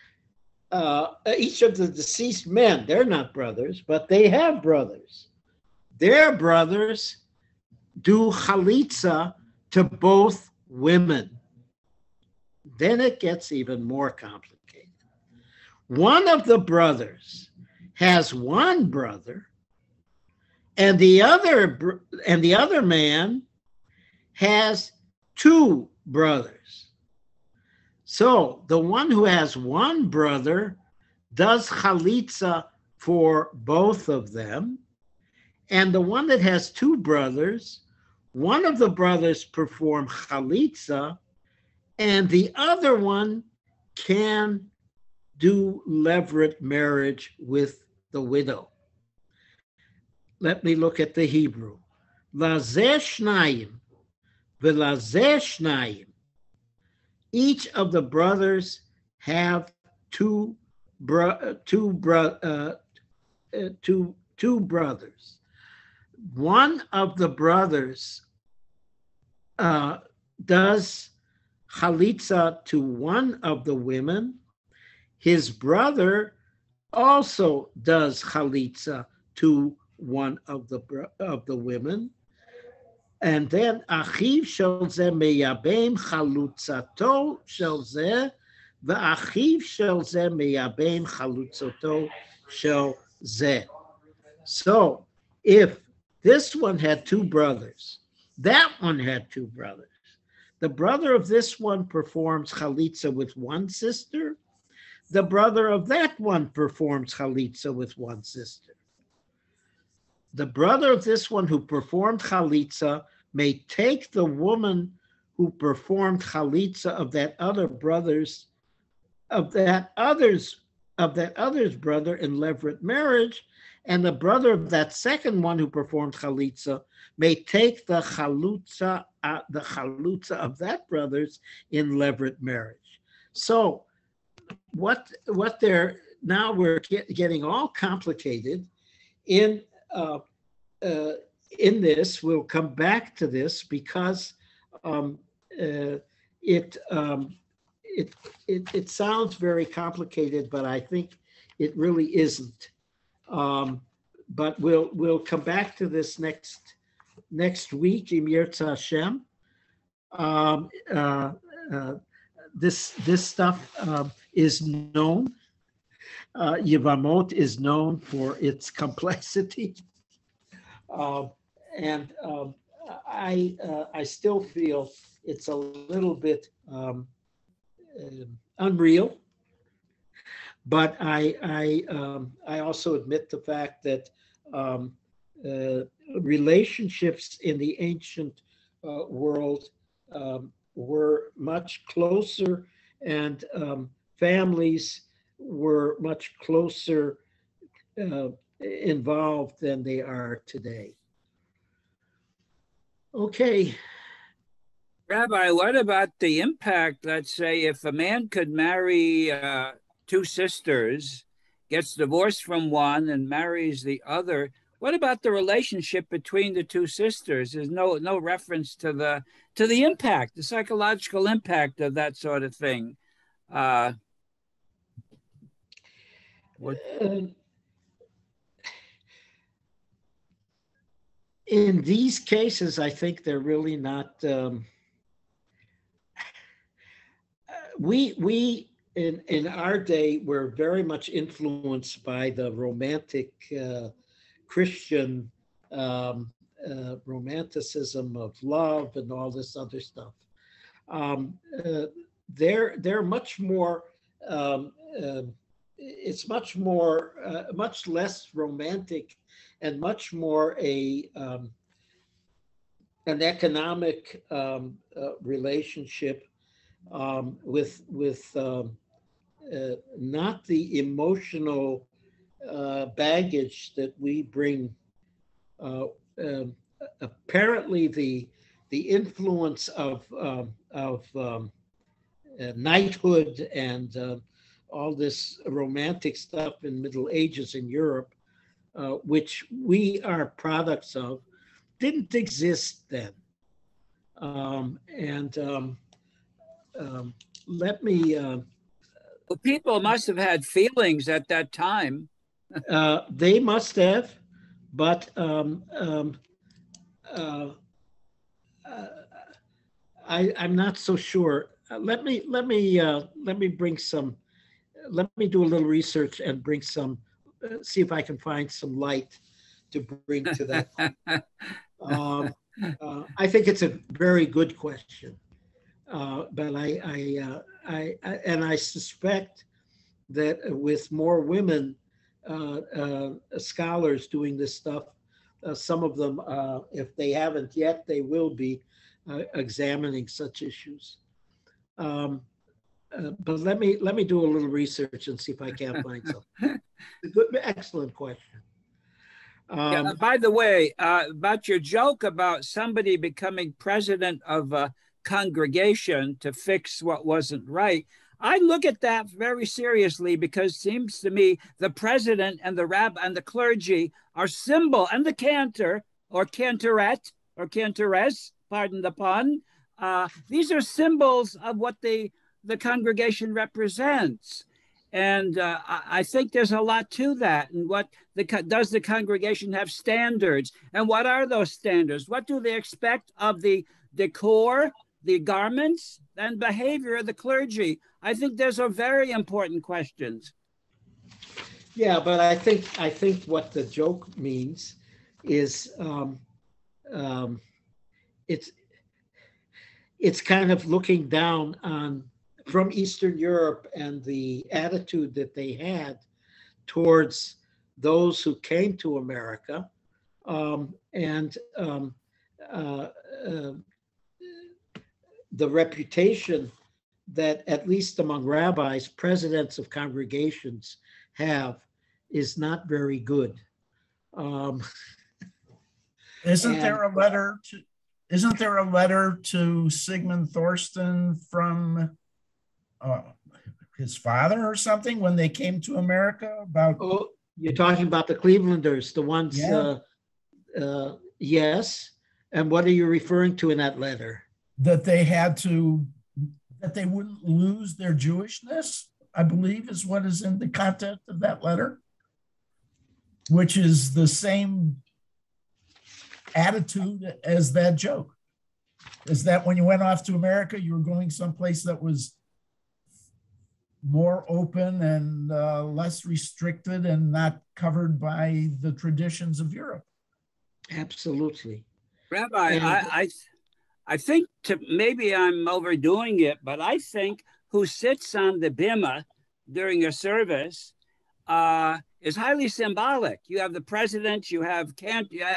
each of the deceased men, they're not brothers, but they have brothers. Their brothers do chalitza to both women. Then it gets even more complicated. One of the brothers has one brother, and the other man has two brothers. So the one who has one brother does chalitza for both of them, and the one that has two brothers, one of the brothers perform chalitza, and the other one can do levirate marriage with the widow. Let me look at the Hebrew. Lazeh shnayim, v'lazeh shnayim. Each of the brothers have two brothers. One of the brothers does chalitza to one of the women. His brother also does chalitza to one of the women, and then achiv shel ze meyabem chalutzato shel ze, ve'achiv shel ze meyabem chalutzato shel ze. So if this one had two brothers, that one had two brothers, The brother of this one performs chalitza with one sister. The brother of that one performs chalitza with one sister. The brother of this one who performed chalitza may take the woman who performed chalitza of that other's brother in levirate marriage, and the brother of that second one who performed chalitza may take the chalutza of that brother's in levirate marriage. So what they're now we're getting all complicated in this. We'll come back to this because it sounds very complicated, but I think it really isn't. But we'll come back to this next week, Im Yirtzeh Hashem. This stuff is known. Yevamot is known for its complexity, and I still feel it's a little bit unreal. But I also admit the fact that relationships in the ancient world were much closer, and families were much closer involved than they are today. Okay. Rabbi, what about the impact? Let's say if a man could marry two sisters, gets divorced from one and marries the other, what about the relationship between the two sisters? There's no reference to the impact, the psychological impact of that sort of thing. In these cases, I think they're really not. We in our day were very much influenced by the romantic Christian romanticism of love and all this other stuff. They're much more. It's much more, much less romantic, and much more an economic relationship with not the emotional baggage that we bring. Apparently, the influence of knighthood and all this romantic stuff in Middle Ages in Europe, which we are products of, didn't exist then. Let me. Well, people must have had feelings at that time. They must have, but I'm not so sure. Let me bring some. Let me do a little research and bring some. See if I can find some light to bring to that. I think it's a very good question, but I suspect that with more women scholars doing this stuff, some of them, if they haven't yet, they will be examining such issues. But let me do a little research and see if I can't find something. Excellent question. By the way, about your joke about somebody becoming president of a congregation to fix what wasn't right, I look at that very seriously, because it seems to me the president and the rabbi and the clergy are symbol, and the cantor or cantorette or cantoress, pardon the pun, these are symbols of what the congregation represents. And I think there's a lot to that. And does the congregation have standards? And what are those standards? What do they expect of the decor, the garments, and behavior of the clergy? I think those are very important questions. Yeah, but I think what the joke means is it's kind of looking down on from Eastern Europe and the attitude that they had towards those who came to America, and the reputation that, at least among rabbis, presidents of congregations have is not very good. Isn't there a letter to Sigmund Thorsten from his father or something when they came to America about? Oh, you're talking about the Clevelanders, the ones, Yeah. Yes. And what are you referring to in that letter? That they wouldn't lose their Jewishness, I believe is what is in the content of that letter, which is the same attitude as that joke. Is that when you went off to America, you were going someplace that was more open and less restricted and not covered by the traditions of Europe. Absolutely. Rabbi, And- I think maybe I'm overdoing it, but I think who sits on the bima during a service is highly symbolic. You have the president, you have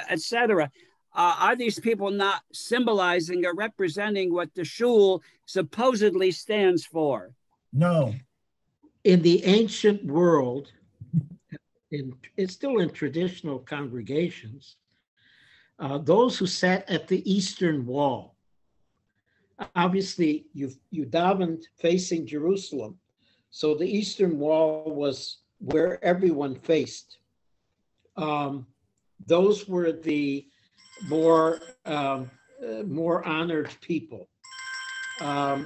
etc. Are these people not symbolizing or representing what the shul supposedly stands for? No. In the ancient world, it's still in traditional congregations, those who sat at the eastern wall, obviously you davened facing Jerusalem, so the eastern wall was where everyone faced. Those were the more honored people, I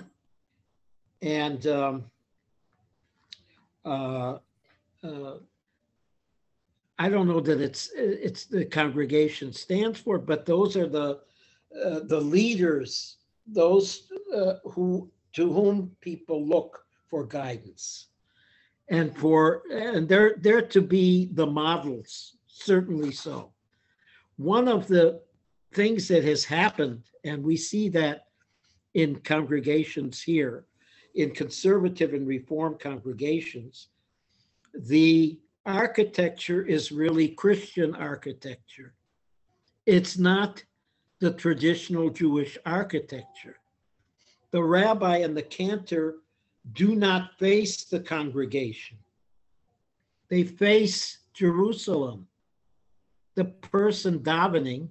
don't know that it's the congregation stands for, but those are the leaders, those to whom people look for guidance, and they're to be the models, certainly so. One of the things that has happened, and we see that in congregations here, in conservative and reform congregations, the architecture is really Christian architecture. It's not the traditional Jewish architecture. The rabbi and the cantor do not face the congregation. They face Jerusalem. The person davening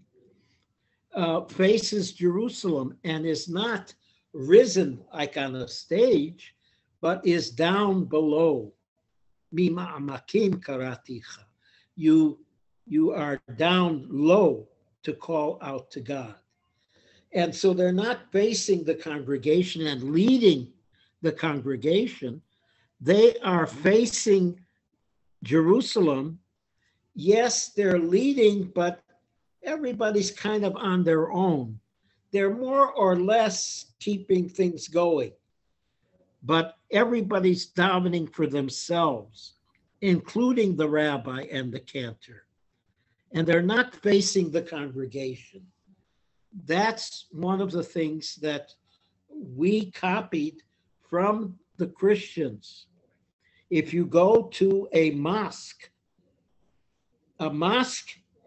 faces Jerusalem and is not risen like on a stage, but is down below. Mima'amakim karaticha. You are down low to call out to God. And so they're not facing the congregation and leading the congregation. They are facing Jerusalem. Yes, they're leading, but everybody's kind of on their own. They're more or less keeping things going, but everybody's davening for themselves, including the rabbi and the cantor. And they're not facing the congregation. That's one of the things that we copied from the Christians. If you go to a mosque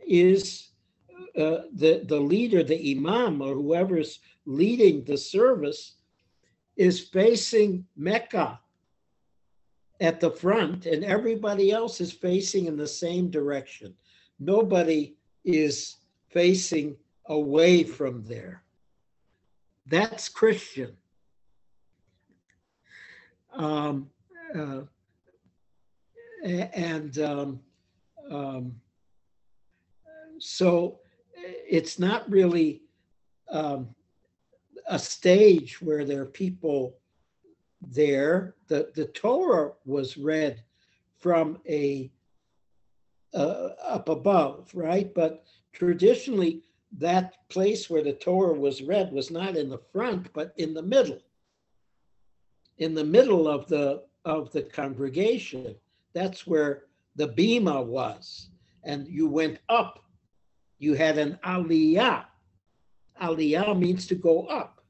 is the leader, the imam, or whoever's leading the service is facing Mecca at the front, and everybody else is facing in the same direction. Nobody is facing away from there. That's Christian. So it's not really a stage where there are people there. The Torah was read from up above, right? But traditionally, that place where the Torah was read was not in the front, but in the middle of the congregation. That's where the bima was, and you went up. You had an aliyah. Aliyah means to go up.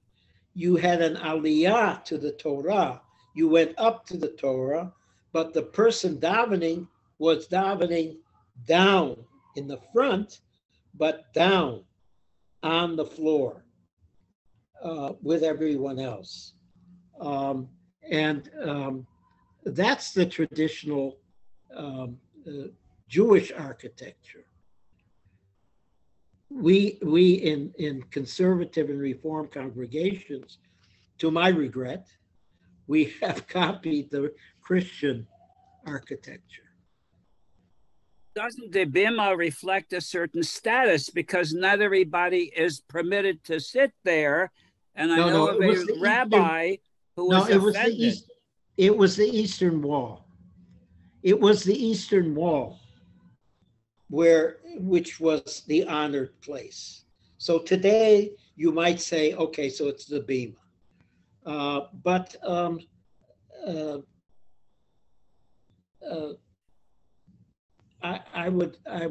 you had an aliyah to the Torah. You went up to the Torah, but the person davening was davening down in the front, but down on the floor with everyone else. That's the traditional Jewish architecture. We in conservative and reform congregations, to my regret, we have copied the Christian architecture. Doesn't the bima reflect a certain status, because not everybody is permitted to sit there? And I know of a rabbi who was offended. It was the Eastern Wall. It was the Eastern Wall which was the honored place. So today you might say, okay, so it's the bima. I would, I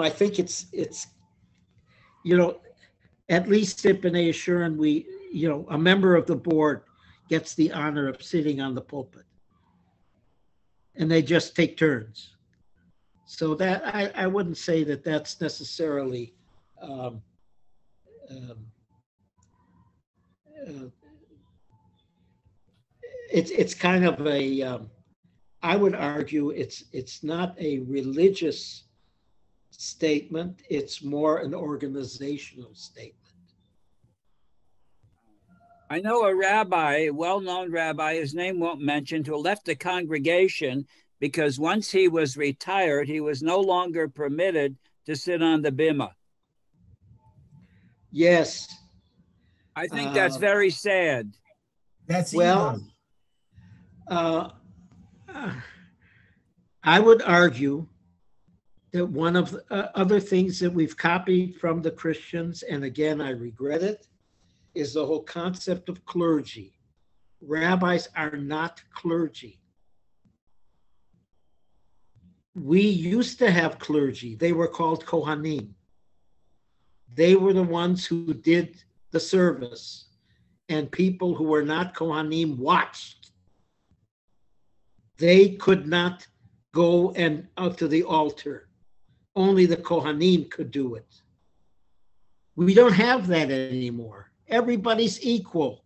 think it's, at least at B'nai Yeshurun, a member of the board gets the honor of sitting on the pulpit, and they just take turns. So that I wouldn't say that that's necessarily it's kind of a I would argue it's not a religious statement, it's more an organizational statement. I know a rabbi, a well-known rabbi, his name won't mention, who left the congregation because once he was retired, he was no longer permitted to sit on the bima. Yes. I think that's very sad. That's well. I would argue that one of the other things that we've copied from the Christians, and again, I regret it, is the whole concept of clergy. Rabbis are not clergy. We used to have clergy. They were called Kohanim. They were the ones who did the service, and people who were not Kohanim watched. They could not go and up to the altar. Only the Kohanim could do it. We don't have that anymore. Everybody's equal.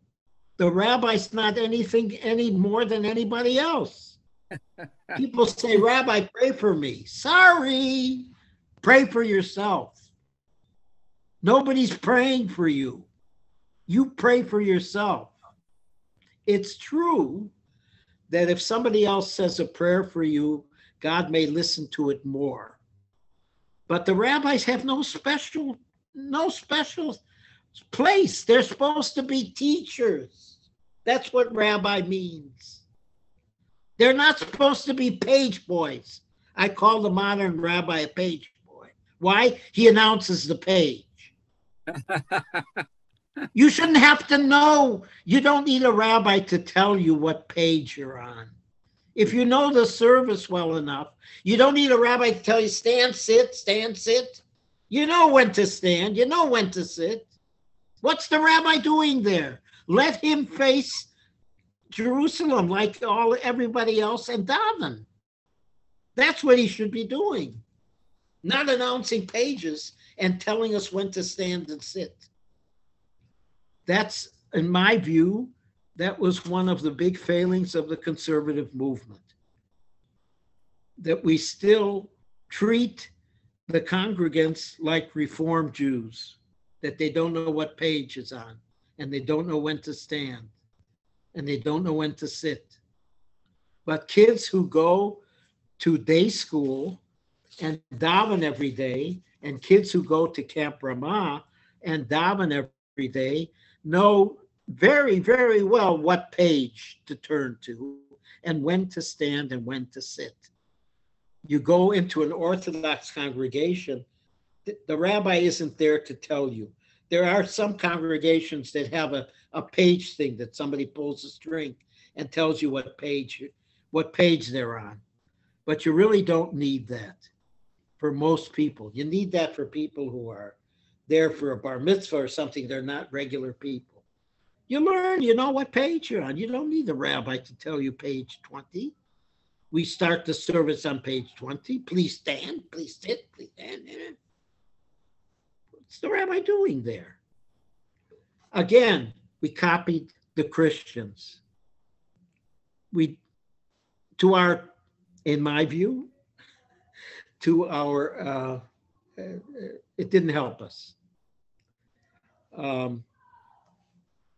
The rabbi's not anything any more than anybody else. People say, Rabbi, pray for me. Sorry, pray for yourself. Nobody's praying for you. You pray for yourself. It's true that if somebody else says a prayer for you, God may listen to it more. But the rabbis have no special place. They're supposed to be teachers. That's what rabbi means. They're not supposed to be page boys. I call the modern rabbi a page boy. Why? He announces the page. You shouldn't have to know. You don't need a rabbi to tell you what page you're on. If you know the service well enough, you don't need a rabbi to tell you, stand, sit, stand, sit. You know when to stand. You know when to sit. What's the rabbi doing there? Let him face Jerusalem like everybody else and daven. That's what he should be doing. Not announcing pages and telling us when to stand and sit. That's, in my view, that was one of the big failings of the conservative movement. That we still treat the congregants like Reform Jews, that they don't know what page is on, and they don't know when to stand, and they don't know when to sit. But kids who go to day school and daven every day, and kids who go to Camp Ramah and daven every day, know very, very well what page to turn to and when to stand and when to sit. You go into an Orthodox congregation, the rabbi isn't there to tell you. There are some congregations that have a page thing that somebody pulls a string and tells you what page they're on. But you really don't need that for most people. You need that for people who are there for a bar mitzvah or something. They're not regular people. You learn, you know what page you're on. You don't need the rabbi to tell you page 20. We start the service on page 20. Please stand, please sit, please stand. What's the rabbi doing there? Again, we copied the Christians. In my view, it didn't help us.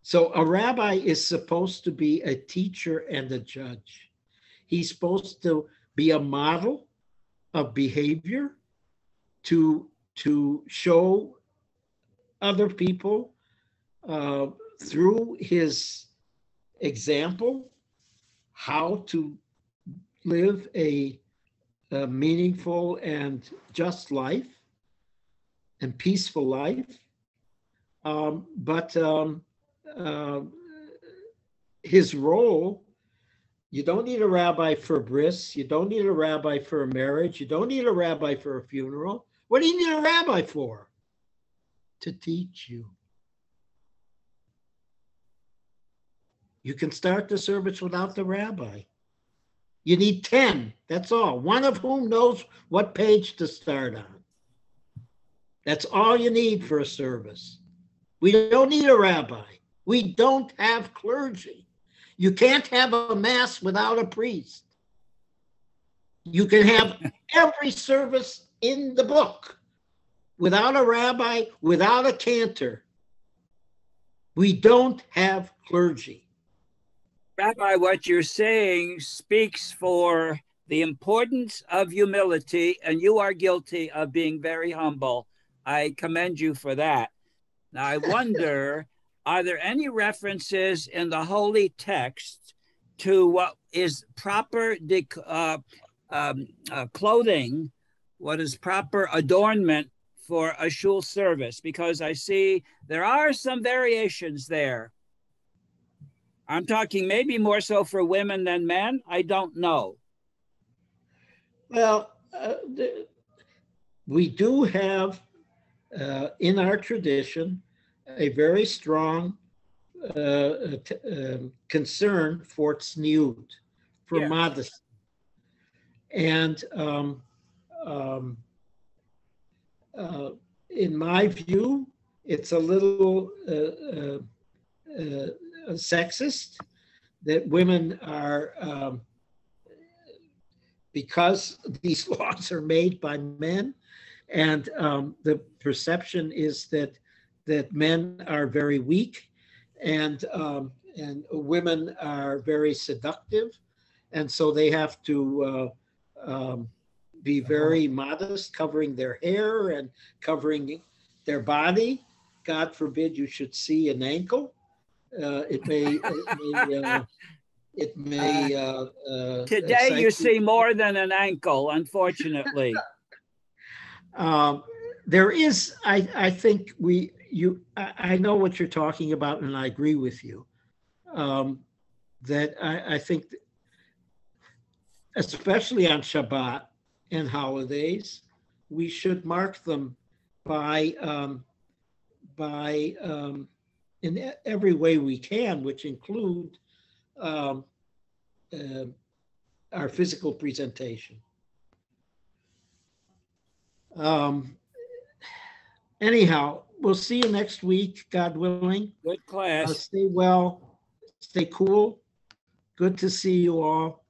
So a rabbi is supposed to be a teacher and a judge. He's supposed to be a model of behavior to show other people through his example how to live a meaningful and just life and peaceful life. But his role, you don't need a rabbi for a bris, you don't need a rabbi for a marriage, you don't need a rabbi for a funeral. What do you need a rabbi for? To teach you. You can start the service without the rabbi. You need 10, that's all. One of whom knows what page to start on. That's all you need for a service. We don't need a rabbi. We don't have clergy. You can't have a mass without a priest. You can have every service in the book without a rabbi, without a cantor. We don't have clergy. Rabbi, what you're saying speaks for the importance of humility, and you are guilty of being very humble. I commend you for that. Now, I wonder, are there any references in the holy text to what is proper clothing, what is proper adornment for a shul service? Because I see there are some variations there. I'm talking maybe more so for women than men. I don't know. Well, we do have in our tradition a very strong concern for tzniut, for modesty. And in my view, it's a little sexist that women are, because these laws are made by men, and the perception is that men are very weak, and women are very seductive, and so they have to be very modest, covering their hair and covering their body. God forbid you should see an ankle. Today you see more than an ankle, unfortunately. There is, I think I know what you're talking about, and I agree with you. That I think, especially on Shabbat and holidays, we should mark them by in every way we can, which include our physical presentation. Anyhow, we'll see you next week, God willing. Good class. Stay well, stay cool. Good to see you all.